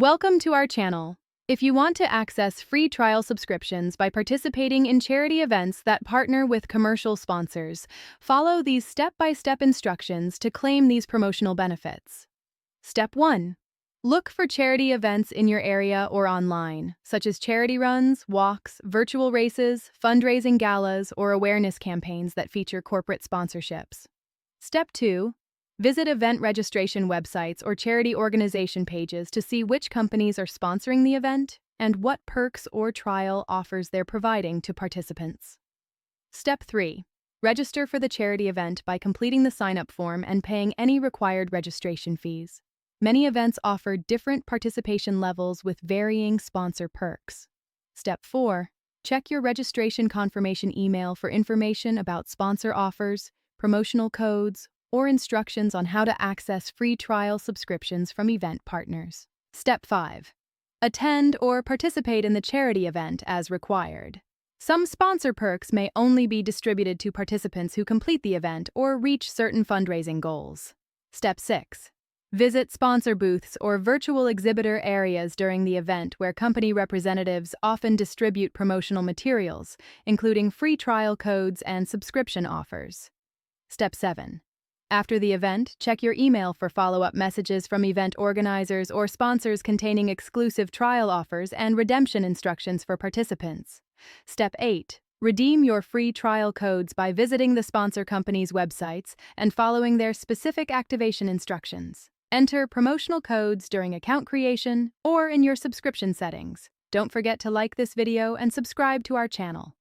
Welcome to our channel. If you want to access free trial subscriptions by participating in charity events that partner with commercial sponsors, follow these step-by-step instructions to claim these promotional benefits. Step 1. Look for charity events in your area or online, such as charity runs, walks, virtual races, fundraising galas, or awareness campaigns that feature corporate sponsorships. Step 2. Visit event registration websites or charity organization pages to see which companies are sponsoring the event and what perks or trial offers they're providing to participants. Step 3. Register for the charity event by completing the sign-up form and paying any required registration fees. Many events offer different participation levels with varying sponsor perks. Step 4. Check your registration confirmation email for information about sponsor offers, promotional codes, or instructions on how to access free trial subscriptions from event partners. Step 5. Attend or participate in the charity event as required. Some sponsor perks may only be distributed to participants who complete the event or reach certain fundraising goals. Step 6. Visit sponsor booths or virtual exhibitor areas during the event where company representatives often distribute promotional materials, including free trial codes and subscription offers. Step 7. After the event, check your email for follow-up messages from event organizers or sponsors containing exclusive trial offers and redemption instructions for participants. Step 8. Redeem your free trial codes by visiting the sponsor company's websites and following their specific activation instructions. Enter promotional codes during account creation or in your subscription settings. Don't forget to like this video and subscribe to our channel.